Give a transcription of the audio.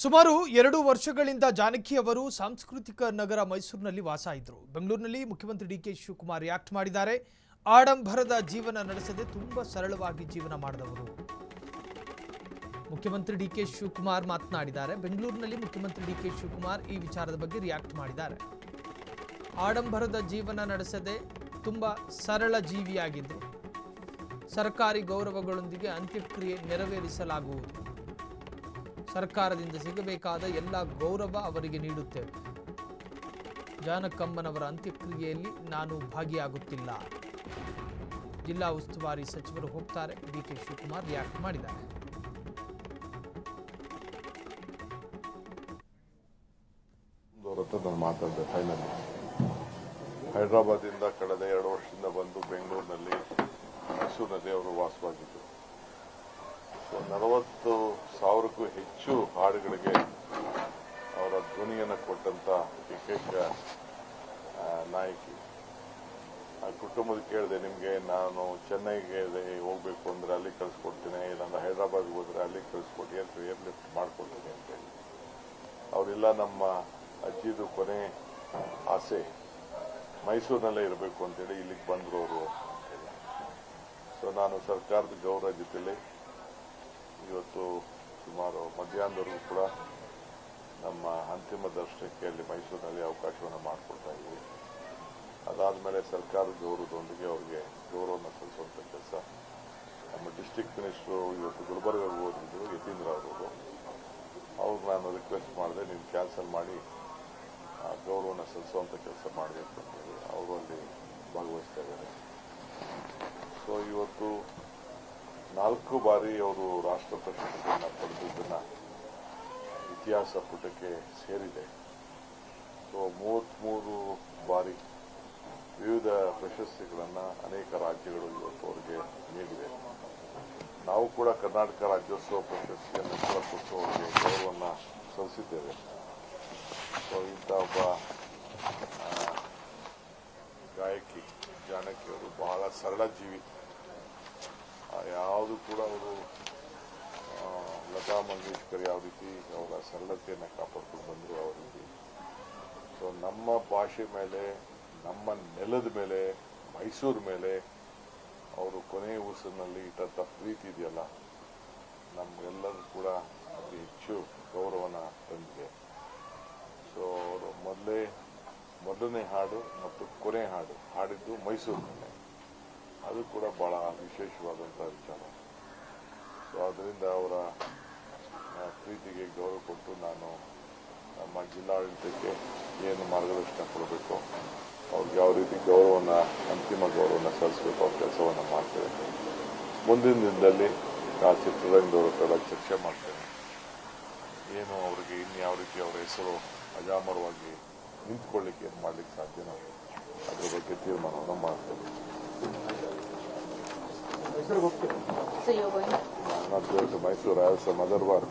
ಸುಮಾರು 2 ವರ್ಷಗಳಿಂದ ಜಾನಕಿ ಅವರು ಸಾಂಸ್ಕೃತಿಕ ನಗರ ಮೈಸೂರಿನಲ್ಲಿ ವಾಸ ಇದ್ದರು. ಬೆಂಗಳೂರಿನಲ್ಲಿ ಮುಖ್ಯಮಂತ್ರಿ ಡಿಕೆ ಶಿವಕುಮಾರ್ ರಿಯಾಕ್ಟ್ ಮಾಡಿದ್ದಾರೆ. ಆಡಂಬರದ ಜೀವನ ನಡೆಸದೆ ತುಂಬಾ ಸರಳವಾಗಿ ಜೀವನ ಮಾಡಿದವರು. ಮುಖ್ಯಮಂತ್ರಿ ಡಿಕೆ ಶಿವಕುಮಾರ್ ಮಾತನಾಡಿದ್ದಾರೆ. ಬೆಂಗಳೂರಿನಲ್ಲಿ ಮುಖ್ಯಮಂತ್ರಿ ಡಿಕೆ ಶಿವಕುಮಾರ್ ಈ ವಿಚಾರದ ಬಗ್ಗೆ ರಿಯಾಕ್ಟ್ ಮಾಡಿದ್ದಾರೆ. ಆಡಂಬರದ ಜೀವನ ನಡೆಸದೆ ತುಂಬಾ ಸರಳ ಜೀವಿಯಾಗಿದ್ದರು. ಸರ್ಕಾರಿ ಗೌರವಗಳೊಂದಿಗೆ ಅಂತ್ಯಕ್ರಿಯೆ ನೆರವೇರಿಸಲಾಗುವುದು. ಸರ್ಕಾರದಿಂದ ಸಿಗಬೇಕಾದ ಎಲ್ಲ ಗೌರವ ಅವರಿಗೆ ನೀಡುತ್ತೇವೆ. ಜಾನಕಮ್ಮನವರ ಅಂತ್ಯಕ್ರಿಯೆಯಲ್ಲಿ ನಾನು ಭಾಗಿಯಾಗುತ್ತಿಲ್ಲ. ಜಿಲ್ಲಾ ಉಸ್ತುವಾರಿ ಸಚಿವರು ಹೋಗ್ತಾರೆ. ಡಿಕೆ ಶಿವಕುಮಾರ್ ರಿಯಾಕ್ಟ್ ಮಾಡಿದ್ದಾರೆ. ಮಾತಾಡಿದೆ ಫೈನಲಿ ಹೈದರಾಬಾದಿಂದ ಕಳೆದ 2 ವರ್ಷದಿಂದ ಬಂದು ಬೆಂಗಳೂರಿನಲ್ಲಿ ಮೈಸೂರಿನಲ್ಲಿ ಅವರು ವಾಸವಾಗಿದ್ದರು. 40,000ಕ್ಕೂ ಹೆಚ್ಚು ಹಾಡುಗಳಿಗೆ ಅವರ ಧ್ವನಿಯನ್ನು ಕೊಟ್ಟಂತ ಏಕೈಕ ನಾಯಕಿ. ಆ ಕುಟುಂಬದ ಕೇಳಿದೆ, ನಿಮಗೆ ನಾನು ಚೆನ್ನೈಗೆ ಹೋಗ್ಬೇಕು ಅಂದ್ರೆ ಅಲ್ಲಿ ಕಳಿಸ್ಕೊಡ್ತೀನಿ, ಇಲ್ಲಾಂದ್ರೆ ಹೈದರಾಬಾದ್ಗೆ ಹೋದ್ರೆ ಅಲ್ಲಿ ಕಳಿಸ್ಕೊಟ್ಟು ಏರ್ ಲಿಫ್ಟ್ ಮಾಡ್ಕೊಡ್ತೀನಿ ಅಂತೇಳಿ. ಅವರೆಲ್ಲ ನಮ್ಮ ಅಜ್ಜಿದು ಕೊನೆ ಆಸೆ ಮೈಸೂರಿನಲ್ಲೇ ಇರಬೇಕು ಅಂತೇಳಿ ಇಲ್ಲಿಗೆ ಬಂದರು ಅವರು. ಸೊ ನಾನು ಸರ್ಕಾರದ ಗೌರವ ಜೊತೆಲಿ ಇವತ್ತು ಸುಮಾರು ಮಧ್ಯಾಹ್ನದವರೆಗೂ ಕೂಡ ನಮ್ಮ ಅಂತಿಮ ದರ್ಶನಕ್ಕೆ ಅಲ್ಲಿ ಮೈಸೂರಿನಲ್ಲಿ ಅವಕಾಶವನ್ನು ಮಾಡಿಕೊಡ್ತಾ ಇದ್ದೀವಿ. ಅದಾದಮೇಲೆ ಸರ್ಕಾರದ ಗೌರವದೊಂದಿಗೆ ಅವರಿಗೆ ಗೌರವವನ್ನು ಸಲ್ಲಿಸುವಂಥ ಕೆಲಸ ನಮ್ಮ ಡಿಸ್ಟ್ರಿಕ್ಟ್ ಮಿನಿಸ್ಟ್ರು ಇವತ್ತು ಗುಲ್ಬರ್ಗಾಗೆ ಹೋಗಿದ್ರು, ಯತೀಂದ್ರ ಅವರು. ಅವ್ರಿಗೆ ನಾನು ರಿಕ್ವೆಸ್ಟ್ ಮಾಡಿದೆ, ನೀವು ಕ್ಯಾನ್ಸಲ್ ಮಾಡಿ ಗೌರವವನ್ನು ಸಲ್ಲಿಸುವಂಥ ಕೆಲಸ ಮಾಡಬೇಕು ಅಂತೇಳಿ ಅವರು ಅಲ್ಲಿ ಭಾಗವಹಿಸ್ತಾ ಇದ್ದಾರೆ. ಸೊ ಇವತ್ತು 4 ಬಾರಿ ಅವರು ರಾಷ್ಟ್ರ ಪ್ರಶಸ್ತಿಯನ್ನು ಪಡೆದಿದ್ದನ್ನು ಇತಿಹಾಸ ಪುಟಕ್ಕೆ ಸೇರಿದೆ. ಸೊ 33 ಬಾರಿ ವಿವಿಧ ಪ್ರಶಸ್ತಿಗಳನ್ನು ಅನೇಕ ರಾಜ್ಯಗಳು ಇವತ್ತು ಅವರಿಗೆ ನೀಡಿವೆ. ನಾವು ಕೂಡ ಕರ್ನಾಟಕ ರಾಜ್ಯೋತ್ಸವ ಪ್ರಶಸ್ತಿಯನ್ನು ಕೂಡ ಕೊಟ್ಟು ಅವರಿಗೆ ಗೌರವವನ್ನು ಸಲ್ಲಿಸಿದ್ದೇವೆ. ಸೊ ಇಂಥ ಒಬ್ಬ ಗಾಯಕಿ ಜಾನಕಿಯವರು ಬಹಳ ಸರಳ ಜೀವಿ. ಯಾವುದು ಕೂಡ ಅವರು ಲತಾ ಮಂಗೇಶ್ಕರ್ ಯಾವ ರೀತಿ ಅವರ ಸರಳತೆಯನ್ನು ಕಾಪಾಡ್ಕೊಂಡು ಬಂದರು ಆ ರೀತಿ. ಸೊ ನಮ್ಮ ಭಾಷೆ ಮೇಲೆ, ನಮ್ಮ ನೆಲದ ಮೇಲೆ, ಮೈಸೂರು ಮೇಲೆ ಅವರು ಕೊನೆಯ ಉಸಿರಿನಲ್ಲಿ ಇಟ್ಟಂಥ ಪ್ರೀತಿ ಇದೆಯಲ್ಲ, ನಮಗೆಲ್ಲರೂ ಕೂಡ ಅತಿ ಹೆಚ್ಚು ಗೌರವನ ತಂದಿದೆ. ಸೊ ಅವರು ಮೊದಲನೇ ಹಾಡು ಮತ್ತು ಕೊನೆ ಹಾಡು ಹಾಡಿದ್ದು ಮೈಸೂರಿನಲ್ಲೇ. ಅದು ಕೂಡ ಬಹಳ ವಿಶೇಷವಾದಂಥ ವಿಚಾರ. ಸೊ ಅದರಿಂದ ಅವರ ಪ್ರೀತಿಗೆ ಗೌರವ ಕೊಟ್ಟು ನಾನು ನಮ್ಮ ಜಿಲ್ಲಾಡಳಿತಕ್ಕೆ ಏನು ಮಾರ್ಗದರ್ಶನ ಕೊಡಬೇಕು, ಅವ್ರಿಗೆ ಯಾವ ರೀತಿ ಗೌರವನ, ಅಂತಿಮ ಗೌರವನ ಸಲ್ಲಿಸಬೇಕು, ಅವ್ರ ಕೆಲಸವನ್ನು ಮಾಡ್ತೇವೆ. ಮುಂದಿನ ದಿನದಲ್ಲಿ ಆ ಚಿತ್ರರಂಗದವರ ಹತ್ರ ಚರ್ಚೆ ಮಾಡ್ತೇನೆ. ಏನು ಅವರಿಗೆ ಇನ್ಯಾವ ರೀತಿ ಅವರ ಹೆಸರು ಅಜಾಮರವಾಗಿ ನಿಂತ್ಕೊಳ್ಳಿಕ್ಕೆ ಏನು ಮಾಡಲಿಕ್ಕೆ ಸಾಧ್ಯನೋ ಅದ್ರ ಬಗ್ಗೆ ತೀರ್ಮಾನವನ್ನು ಮಾಡ್ತೇವೆ. Not going to Mysore, I have some other work.